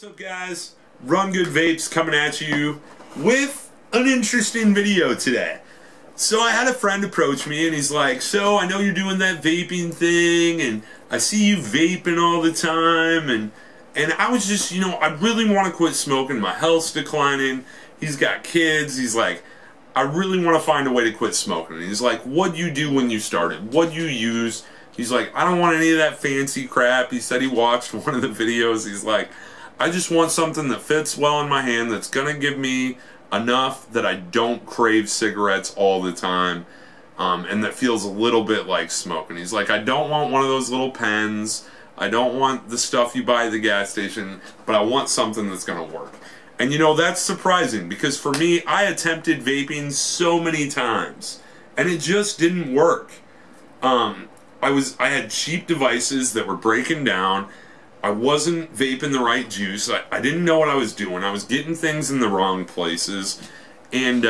What's up, guys? Run Good Vapes coming at you with an interesting video today. So I had a friend approach me and he's like, so I know you're doing that vaping thing and I see you vaping all the time and I was just, I really want to quit smoking. My health's declining. He's got kids. He's like, I really want to find a way to quit smoking. And he's like, what'd you do when you started? What'd you use? He's like, I don't want any of that fancy crap. He said he watched one of the videos. He's like, I just want something that fits well in my hand, that's going to give me enough that I don't crave cigarettes all the time, and that feels a little bit like smoking. He's like, I don't want one of those little pens. I don't want the stuff you buy at the gas station, but I want something that's going to work. And that's surprising because for me, I attempted vaping so many times and it just didn't work. I had cheap devices that were breaking down. I wasn't vaping the right juice. I didn't know what I was doing. I was getting things in the wrong places. And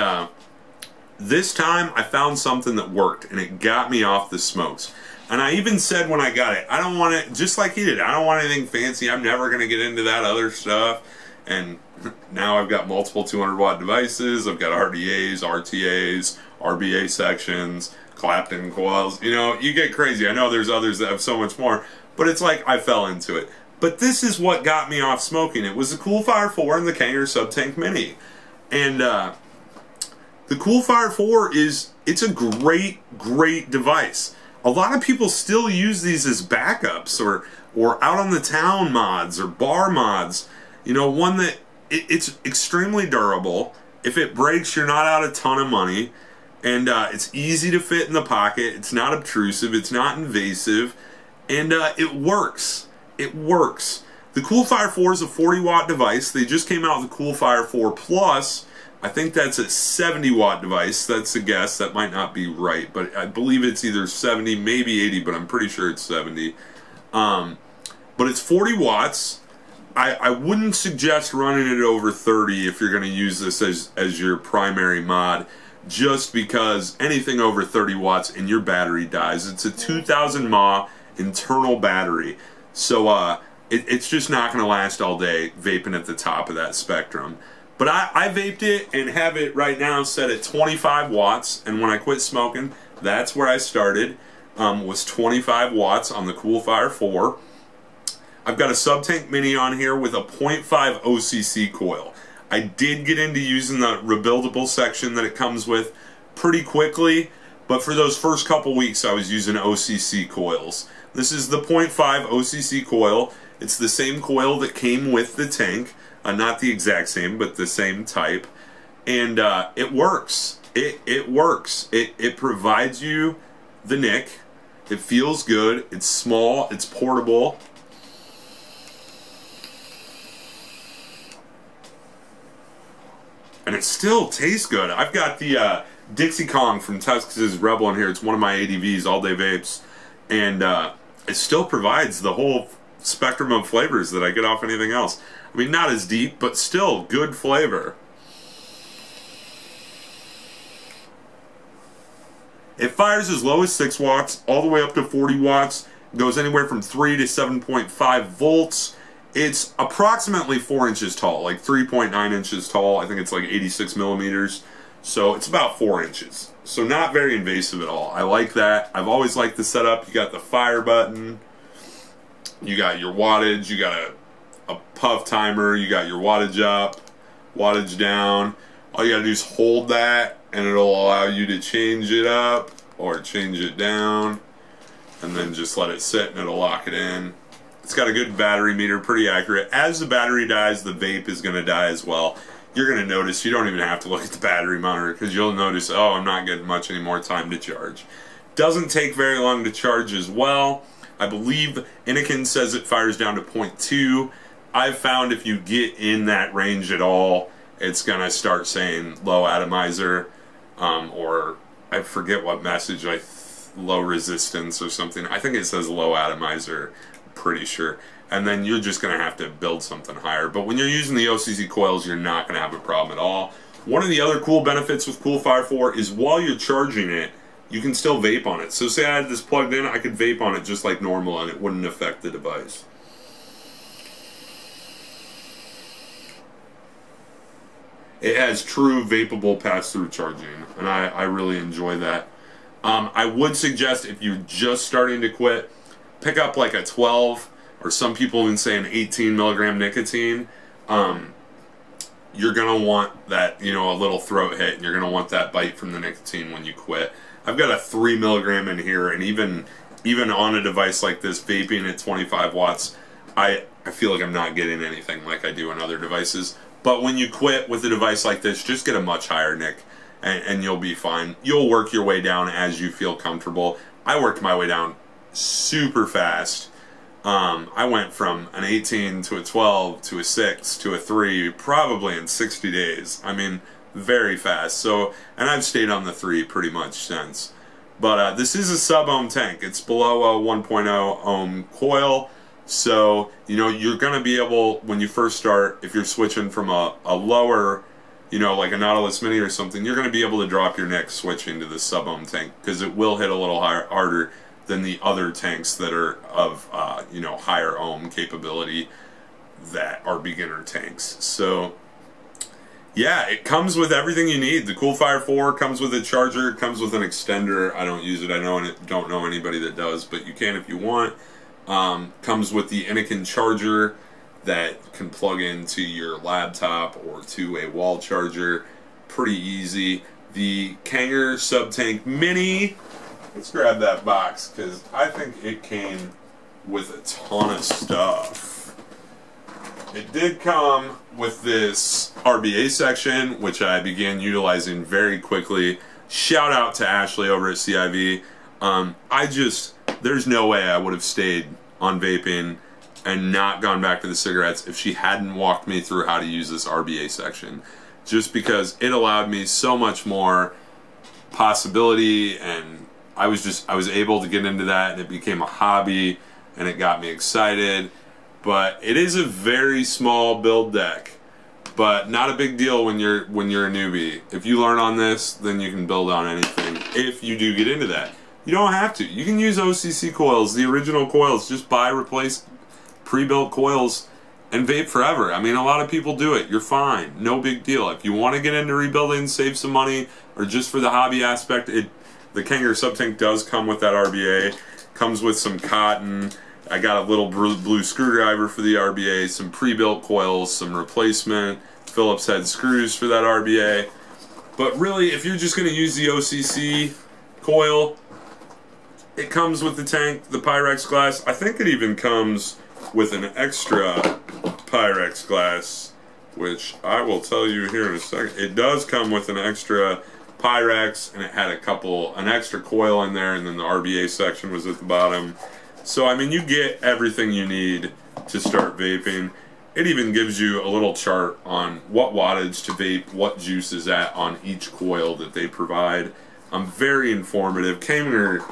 this time I found something that worked and it got me off the smokes. And I even said when I got it, I don't want it, just like he did, I don't want anything fancy. I'm never going to get into that other stuff. And now I've got multiple 200-watt devices. I've got RDAs, RTAs, RBA sections, Clapton coils. You get crazy. I know there's others that have so much more, but it's like I fell into it. But this is what got me off smoking. It was the Coolfire 4 and the Kanger Subtank Mini. And the Coolfire 4 it's a great device. A lot of people still use these as backups or out on the town mods or bar mods. One that it's extremely durable. If it breaks, you're not out a ton of money. And it's easy to fit in the pocket. It's not obtrusive. It's not invasive. And it works. It works. The Coolfire 4 is a 40-watt device. They just came out with the Coolfire 4 Plus. I think that's a 70-watt device. That's a guess. That might not be right. But I believe it's either 70, maybe 80, but I'm pretty sure it's 70. But it's 40 watts. I wouldn't suggest running it over 30 if you're going to use this as your primary mod, just because anything over 30 watts and your battery dies. It's a 2000 mAh internal battery, so it's just not going to last all day vaping at the top of that spectrum. But I vaped it and have it right now set at 25 watts, and when I quit smoking, that's where I started, was 25 watts on the Coolfire 4. I've got a Subtank Mini on here with a 0.5 OCC coil. I did get into using the rebuildable section that it comes with pretty quickly, but for those first couple weeks I was using OCC coils. This is the 0.5 OCC coil. It's the same coil that came with the tank, not the exact same, but the same type, and it works. It works. It provides you the nick. It feels good. It's small. It's portable. And it still tastes good. I've got the Dixie Kong from Texas Rebel in here. It's one of my ADVs, All Day Vapes. And it still provides the whole spectrum of flavors that I get off anything else. I mean, not as deep, but still good flavor. It fires as low as 6 watts, all the way up to 40 watts. It goes anywhere from 3 to 7.5 volts. It's approximately 4 inches tall, like 3.9 inches tall. I think it's like 86 millimeters. So it's about 4 inches. So not very invasive at all. I like that. I've always liked the setup. You got the fire button. You got your wattage. You got a puff timer. You got your wattage up, wattage down. All you got to do is hold that and it'll allow you to change it up or change it down. And then just let it sit and it'll lock it in. It's got a good battery meter, pretty accurate. As the battery dies, the vape is going to die as well. You're going to notice, you don't even have to look at the battery monitor because you'll notice, oh, I'm not getting much any more time to charge. Doesn't take very long to charge as well. I believe Innokin says it fires down to 0.2. I've found if you get in that range at all, it's going to start saying low atomizer, or I forget what message, like low resistance or something. I think it says low atomizer. Pretty sure, and then you're just going to have to build something higher. But when you're using the OCC coils, you're not going to have a problem at all. One of the other cool benefits with Coolfire 4 is while you're charging it, you can still vape on it. So say I had this plugged in, I could vape on it just like normal and it wouldn't affect the device. it has true vapable pass-through charging, and I really enjoy that. I would suggest if you're just starting to quit, pick up like a 12, or some people even say an 18 milligram nicotine. You're gonna want that, you know, a little throat hit, and you're gonna want that bite from the nicotine when you quit. I've got a 3 milligram in here, and even on a device like this, vaping at 25 watts, I feel like I'm not getting anything like I do on other devices. But when you quit with a device like this, just get a much higher nic, and you'll be fine. You'll work your way down as you feel comfortable. I worked my way down super fast. I went from an 18 to a 12 to a 6 to a 3 probably in 60 days. I mean, very fast. So, and I've stayed on the 3 pretty much since. But this is a sub-ohm tank. It's below a 1.0 ohm coil. So, you know, you're going to be able, when you first start, if you're switching from a lower, you know, like a Nautilus Mini or something, you're going to be able to drop your neck switching to the sub-ohm tank, because it will hit a little harder than the other tanks that are of, you know, higher ohm capability that are beginner tanks. So, yeah, it comes with everything you need. The Coolfire 4 comes with a charger. It comes with an extender. I don't use it. I don't know anybody that does, but you can if you want. Comes with the Anakin charger that can plug into your laptop or to a wall charger. Pretty easy. The Kanger Subtank Mini. Let's grab that box, because I think it came with a ton of stuff. It did come with this RBA section, which I began utilizing very quickly. Shout out to Ashley over at CIV. There's no way I would have stayed on vaping and not gone back to the cigarettes if she hadn't walked me through how to use this RBA section. Just because it allowed me so much more possibility, and I was able to get into that, and it became a hobby, and it got me excited. But it is a very small build deck, but not a big deal when you're a newbie. If you learn on this, then you can build on anything if you do get into that. You don't have to. You can use OCC coils, the original coils. Just buy, replace pre-built coils and vape forever. I mean, a lot of people do it. You're fine. No big deal. If you want to get into rebuilding, save some money, or just for the hobby aspect, the Kanger Subtank does come with that RBA. Comes with some cotton. I got a little blue screwdriver for the RBA, some pre-built coils, some replacement Phillips head screws for that RBA. But really, if you're just going to use the OCC coil, it comes with the tank, the Pyrex glass. I think it even comes with an extra Pyrex glass, which I will tell you here in a second. It does come with an extra Pyrex, and it had an extra coil in there, and then the RBA section was at the bottom. So, I mean, you get everything you need to start vaping. It even gives you a little chart on what wattage to vape, what juice is at on each coil that they provide. Very informative. Kanger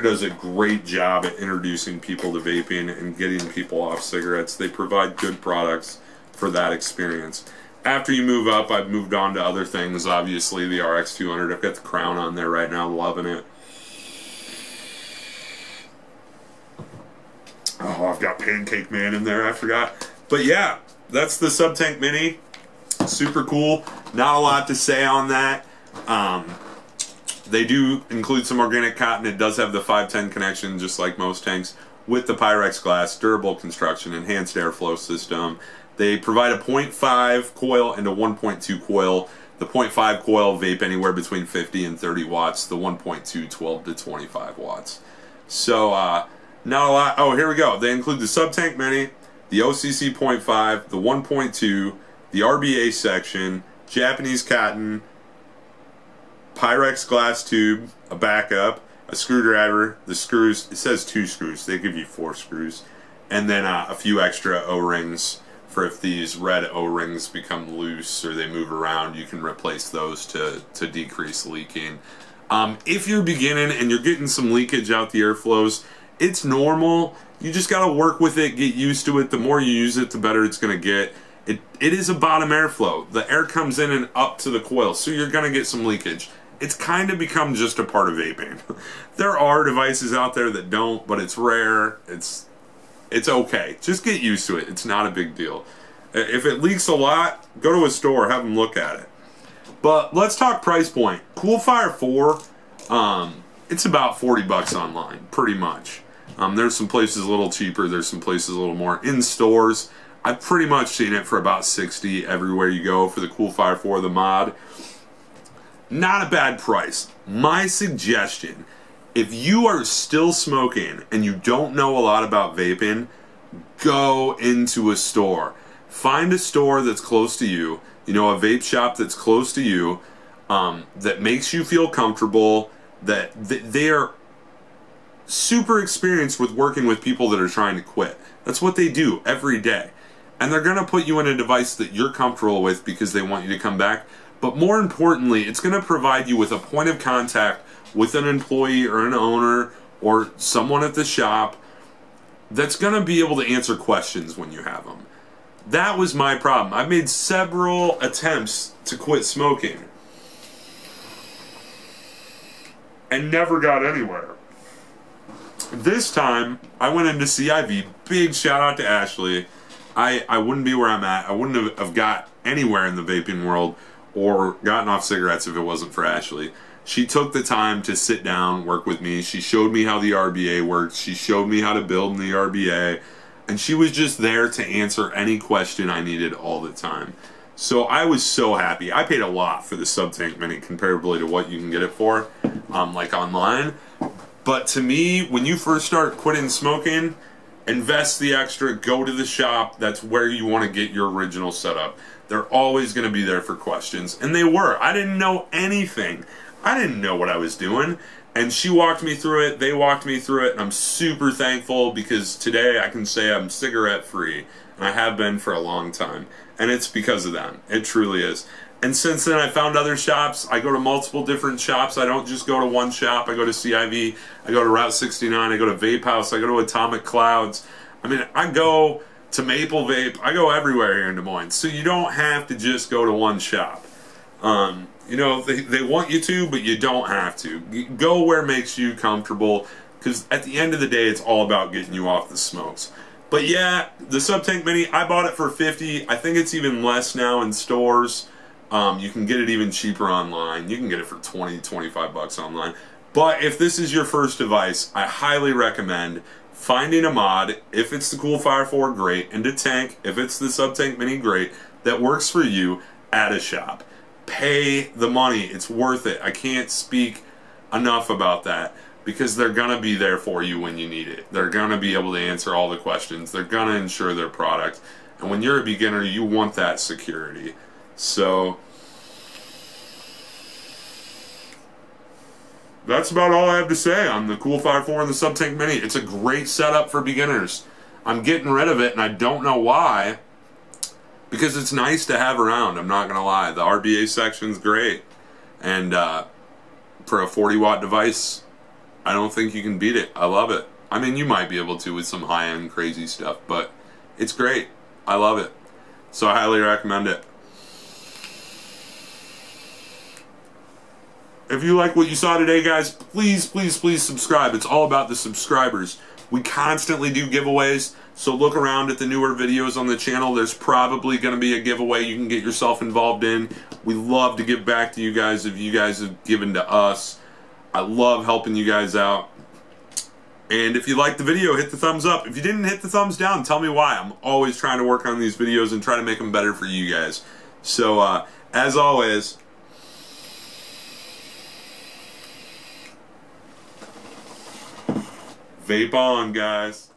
does a great job at introducing people to vaping and getting people off cigarettes. They provide good products for that experience. After you move up, I've moved on to other things. Obviously, the RX200. I've got the Crown on there right now, loving it. Oh, I've got Pancake Man in there, I forgot. But yeah, that's the Subtank Mini. Super cool. Not a lot to say on that. They do include some organic cotton. It does have the 510 connection, just like most tanks, with the Pyrex glass, durable construction, enhanced airflow system. They provide a 0.5 coil and a 1.2 coil. The 0.5 coil vape anywhere between 50 and 30 watts. The 1.2, 12 to 25 watts. So, not a lot. Oh, here we go. They include the Subtank Mini, the OCC 0.5, the 1.2, the RBA section, Japanese cotton, Pyrex glass tube, a backup, a screwdriver, the screws. It says 2 screws. They give you 4 screws. And then a few extra O-rings for if these red O-rings become loose or they move around, you can replace those to decrease leaking. If you're beginning and you're getting some leakage out the airflows, it's normal. You just got to work with it, get used to it. The more you use it, the better it's going to get. It is a bottom airflow. The air comes in and up to the coil, so you're going to get some leakage. It's kind of become just a part of vaping. There are devices out there that don't, but it's rare. It's okay. Just get used to it. It's not a big deal. If it leaks a lot, go to a store, have them look at it. But let's talk price point. Coolfire 4, it's about 40 bucks online, pretty much. There's some places a little cheaper, there's some places a little more. In stores, I've pretty much seen it for about 60 everywhere you go for the Coolfire 4, the mod. Not a bad price. My suggestion, if you are still smoking and you don't know a lot about vaping, go into a store. Find a store that's close to you, you know, a vape shop that's close to you, that makes you feel comfortable, that they're super experienced with working with people that are trying to quit. That's what they do every day. And they're going to put you in a device that you're comfortable with because they want you to come back. But more importantly, it's going to provide you with a point of contact with an employee or an owner or someone at the shop that's going to be able to answer questions when you have them. That was my problem. I've made several attempts to quit smoking and never got anywhere. This time, I went into CIV. Big shout out to Ashley. I wouldn't be where I'm at. I wouldn't have got anywhere in the vaping world or gotten off cigarettes if it wasn't for Ashley. She took the time to sit down, work with me. She showed me how the RBA works. She showed me how to build in the RBA. And she was just there to answer any question I needed all the time. So I was so happy. I paid a lot for the SubTank Mini comparably to what you can get it for, like online. But to me, when you first start quitting smoking, invest the extra, go to the shop. That's where you want to get your original setup. They're always going to be there for questions. And they were. I didn't know anything. I didn't know what I was doing. And she walked me through it. They walked me through it. And I'm super thankful because today I can say I'm cigarette free. And I have been for a long time. And it's because of them. It truly is. And since then I found other shops. I go to multiple different shops. I don't just go to one shop. I go to CIV. I go to Route 69. I go to Vape House. I go to Atomic Clouds. I mean, I go to Maple Vape. I go everywhere here in Des Moines. So you don't have to just go to one shop. You know, they want you to, but you don't have to. Go where it makes you comfortable, because at the end of the day, it's all about getting you off the smokes. But yeah, the SubTank Mini, I bought it for $50. I think it's even less now in stores. You can get it even cheaper online. You can get it for 20, 25 bucks online. But if this is your first device, I highly recommend finding a mod, if it's the Coolfire 4, great, and a tank, if it's the SubTank Mini, great, that works for you at a shop. Pay the money. It's worth it. I can't speak enough about that because they're going to be there for you when you need it. They're going to be able to answer all the questions. They're going to ensure their product. And when you're a beginner, you want that security. So that's about all I have to say on the Coolfire 4 and the SubTank Mini. It's a great setup for beginners. I'm getting rid of it, and I don't know why. Because it's nice to have around, I'm not going to lie. The RBA section's great. And for a 40-watt device, I don't think you can beat it. I love it. I mean, you might be able to with some high-end crazy stuff, but it's great. I love it. So I highly recommend it. If you like what you saw today, guys, please, please, please subscribe. It's all about the subscribers. We constantly do giveaways, so look around at the newer videos on the channel. There's probably going to be a giveaway you can get yourself involved in. We love to give back to you guys if you guys have given to us. I love helping you guys out. And if you liked the video, hit the thumbs up. If you didn't hit the thumbs down, tell me why. I'm always trying to work on these videos and try to make them better for you guys. So, as always, vape on, guys.